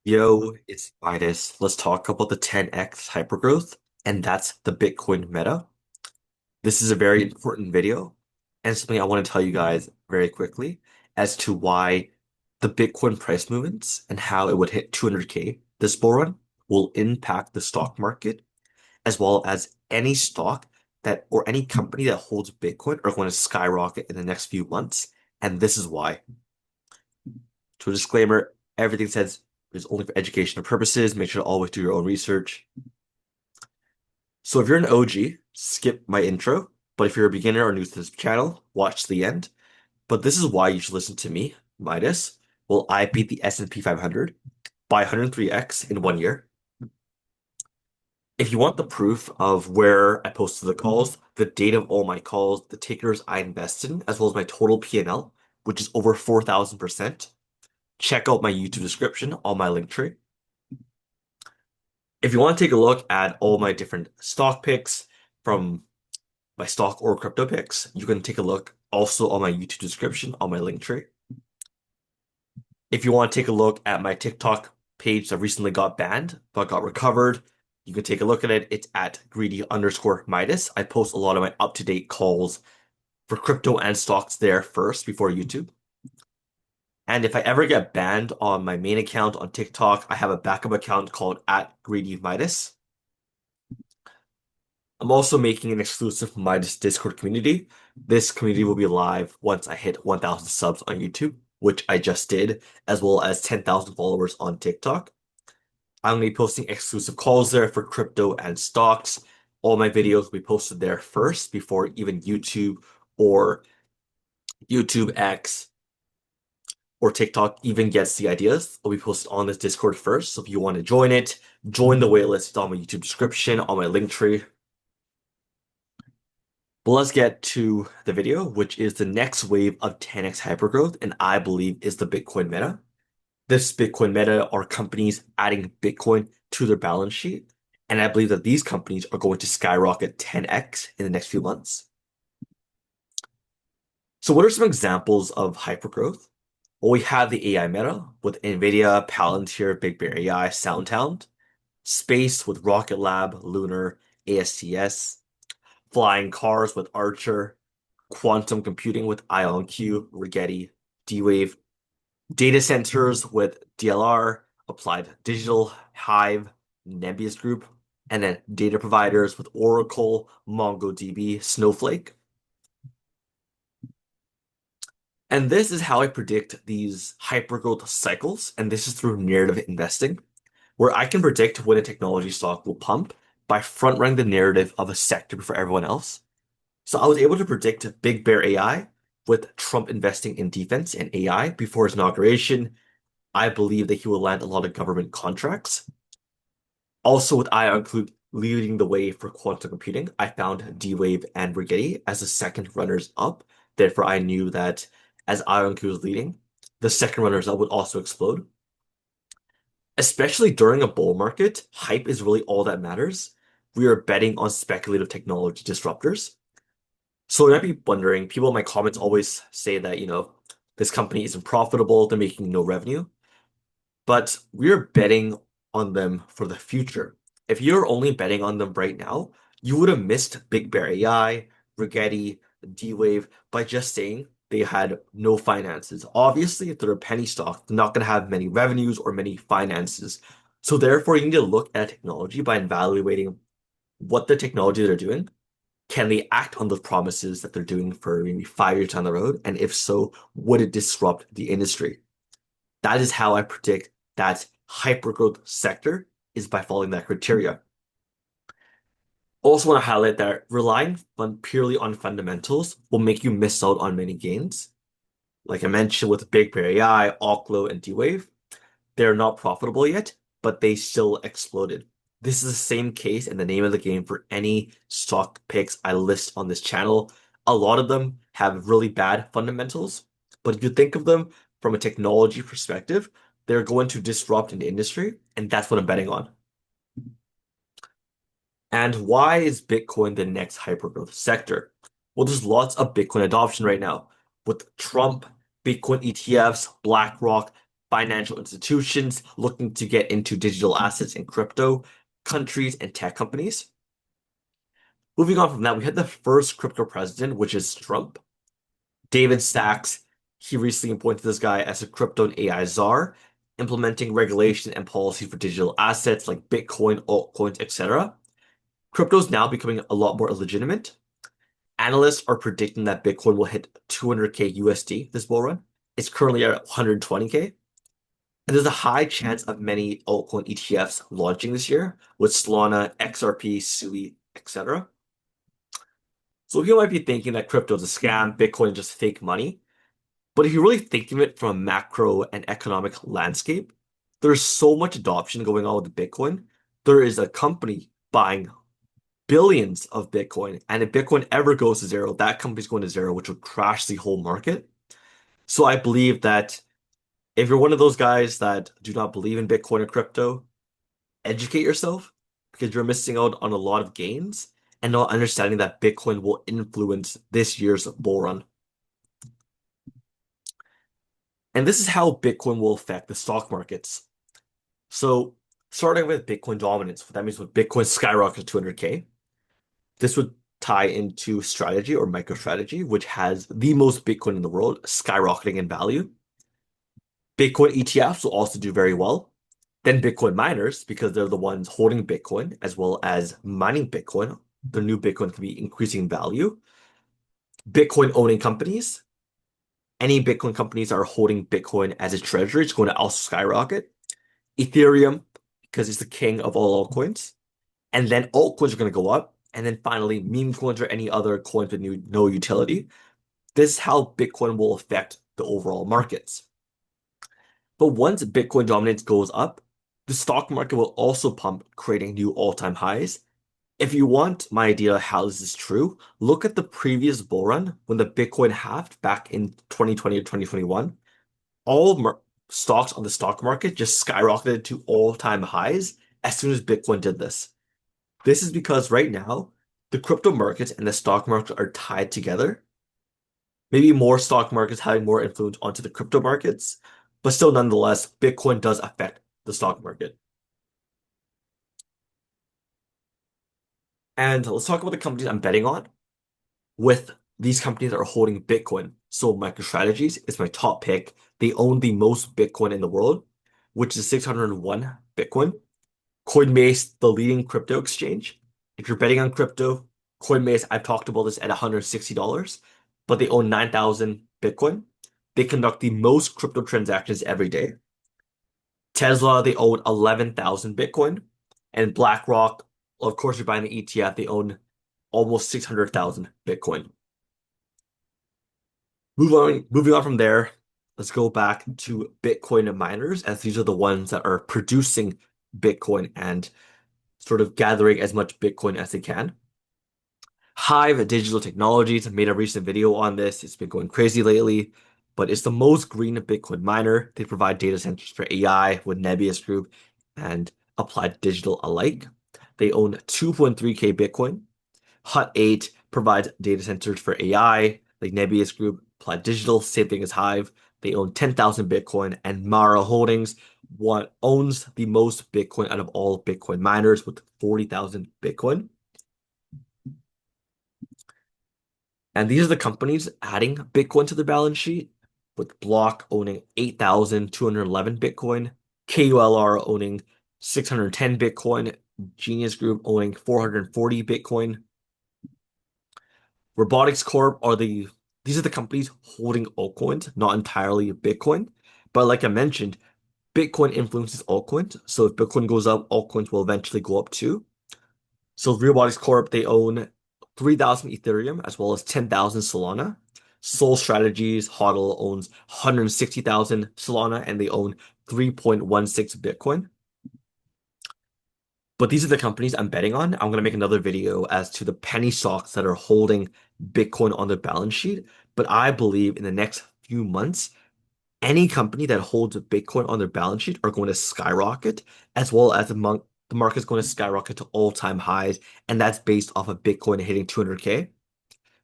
Yo, it's Midas. Let's talk about the 10x hypergrowth, and that's the Bitcoin meta. This is a very important video, and something I want to tell you guys very quickly as to why the Bitcoin price movements and how it would hit 200K this bull run will impact the stock market, as well as any stock that or any company that holds Bitcoin are going to skyrocket in the next few months, and this is why. To a disclaimer, everything says is only for educational purposes. Make sure to always do your own research. So if you're an OG, skip my intro. But if you're a beginner or new to this channel, watch to the end. But this is why you should listen to me, Midas. Well, I beat the S&P 500 by 103x in 1 year. If you want the proof of where I posted the calls, the date of all my calls, the tickers I invested in, as well as my total P&L, which is over 4,000%, check out my YouTube description on my link tree. If you want to take a look at all my different stock picks from my stock or crypto picks, you can take a look also on my YouTube description on my link tree. If you want to take a look at my TikTok page that recently got banned but got recovered, you can take a look at it. It's at greedy_Midas. I post a lot of my up-to-date calls for crypto and stocks there first before YouTube. And if I ever get banned on my main account on TikTok, I have a backup account called at greedy_Midas. I'm also making an exclusive Midas Discord community. This community will be live once I hit 1,000 subs on YouTube, which I just did, as well as 10,000 followers on TikTok. I'm going to be posting exclusive calls there for crypto and stocks. All my videos will be posted there first before even YouTube or YouTube X or TikTok even gets the ideas. It'll be posted on this Discord first. So if you want to join it, join the waitlist. It's on my YouTube description, on my link tree. But let's get to the video, which is the next wave of 10x hypergrowth, and I believe is the Bitcoin meta. This Bitcoin meta are companies adding Bitcoin to their balance sheet, and I believe that these companies are going to skyrocket 10x in the next few months. So what are some examples of hypergrowth? Well, we have the AI meta with NVDA, Palantir, BBAI, SoundHound, space with Rocket Lab, Lunar, ASTS, flying cars with Archer, quantum computing with IONQ, Rigetti, D-Wave, data centers with DLR, Applied Digital, HIVE, NBIS Group, and then data providers with Oracle, MongoDB, Snowflake. And this is how I predict these hypergrowth cycles, and this is through narrative investing, where I can predict when a technology stock will pump by front-running the narrative of a sector before everyone else. So I was able to predict Big Bear AI with Trump investing in defense and AI before his inauguration. I believe that he will land a lot of government contracts. Also, with IONQ leading the way for quantum computing, I found D-Wave and Rigetti as the second runners up. Therefore, I knew that as IONQ was leading, the second runners up would also explode. Especially during a bull market, hype is really all that matters. We are betting on speculative technology disruptors. So you might be wondering, people in my comments always say that, this company isn't profitable, they're making no revenue, but we're betting on them for the future. If you're only betting on them right now, you would have missed Big Bear AI, Rigetti, D-Wave by just saying they had no finances. Obviously, if they're a penny stock, they're not going to have many revenues or many finances. So therefore, you need to look at technology by evaluating what the technology they're doing. Can they act on those promises that they're doing for maybe 5 years down the road? And if so, would it disrupt the industry? That is how I predict that hypergrowth sector is by following that criteria. Also want to highlight that relying purely on fundamentals will make you miss out on many gains. Like I mentioned with Big Bear AI, OKLO, and D-Wave, they're not profitable yet, but they still exploded. This is the same case in the name of the game for any stock picks I list on this channel. A lot of them have really bad fundamentals, but if you think of them from a technology perspective, they're going to disrupt an industry, and that's what I'm betting on. And why is Bitcoin the next hypergrowth sector? Well, there's lots of Bitcoin adoption right now with Trump, Bitcoin ETFs, BlackRock. financial institutions looking to get into digital assets and crypto, countries, and tech companies. Moving on from that, we had the first crypto president, which is Trump. David Sachs, he recently appointed this guy as a crypto and AI czar, implementing regulation and policy for digital assets like Bitcoin, altcoins, etc. Crypto is now becoming a lot more illegitimate. Analysts are predicting that Bitcoin will hit 200K USD this bull run. It's currently at 120K. And there's a high chance of many altcoin ETFs launching this year with Solana, XRP, SUI, etc. So you might be thinking that crypto is a scam, Bitcoin is just fake money. But if you really think of it from a macro and economic landscape, there's so much adoption going on with Bitcoin. There is a company buying billions of Bitcoin, and if Bitcoin ever goes to zero, that company's going to zero, which would crash the whole market. So I believe that if you're one of those guys that do not believe in Bitcoin or crypto, educate yourself because you're missing out on a lot of gains and not understanding that Bitcoin will influence this year's bull run. And this is how Bitcoin will affect the stock markets. So starting with Bitcoin dominance, that means when Bitcoin skyrockets to 200K, this would tie into strategy or MicroStrategy, which has the most Bitcoin in the world, skyrocketing in value. Bitcoin ETFs will also do very well. Then Bitcoin miners, because they're the ones holding Bitcoin as well as mining Bitcoin, the new Bitcoin can be increasing in value. Bitcoin owning companies, any Bitcoin companies that are holding Bitcoin as a treasury, it's going to also skyrocket. Ethereum, because it's the king of all altcoins. And then altcoins are going to go up. And then finally, meme coins or any other coins with no utility. This is how Bitcoin will affect the overall markets. But once Bitcoin dominance goes up, the stock market will also pump, creating new all-time highs. If you want my idea how this is true, look at the previous bull run when the Bitcoin halved back in 2020 or 2021. All stocks on the stock market just skyrocketed to all-time highs as soon as Bitcoin did this. This is because right now, the crypto markets and the stock market are tied together. Maybe more stock markets having more influence onto the crypto markets, but still nonetheless, Bitcoin does affect the stock market. And let's talk about the companies I'm betting on with these companies that are holding Bitcoin. So MicroStrategy is my top pick. They own the most Bitcoin in the world, which is 601 Bitcoin. Coinbase, the leading crypto exchange. If you're betting on crypto, Coinbase, I've talked about this at $160, but they own 9,000 Bitcoin. They conduct the most crypto transactions every day. Tesla, they own 11,000 Bitcoin. And BlackRock, of course, you're buying the ETF, they own almost 600,000 Bitcoin. Moving on from there, let's go back to Bitcoin miners, as these are the ones that are producing Bitcoin and sort of gathering as much Bitcoin as they can. HIVE Digital Technologies made a recent video on this. It's been going crazy lately, but it's the most green Bitcoin miner. They provide data centers for AI with NBIS Group and Applied Digital alike. They own 2.3K Bitcoin. Hut 8 provides data centers for AI, like NBIS Group, Applied Digital, same thing as HIVE. They own 10,000 Bitcoin, and Mara Holdings owns the most Bitcoin out of all Bitcoin miners with 40,000 Bitcoin. And these are the companies adding Bitcoin to the balance sheet, with Block owning 8,211 Bitcoin, KULR owning 610 Bitcoin, Genius Group owning 440 Bitcoin. Robotics Corp these are the companies holding altcoins, not entirely Bitcoin. But like I mentioned, Bitcoin influences altcoins. So if Bitcoin goes up, altcoins will eventually go up too. So Robotics Corp, they own 3,000 Ethereum as well as 10,000 Solana. Sol Strategies, HODL owns 160,000 Solana and they own 3.16 Bitcoin. But these are the companies I'm betting on. I'm going to make another video as to the penny stocks that are holding Bitcoin on their balance sheet. But I believe in the next few months, any company that holds Bitcoin on their balance sheet are going to skyrocket, as well as the market is going to skyrocket to all-time highs, and that's based off of Bitcoin hitting 200K.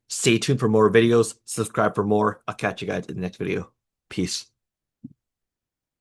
Stay tuned for more videos. Subscribe for more. I'll catch you guys in the next video. Peace.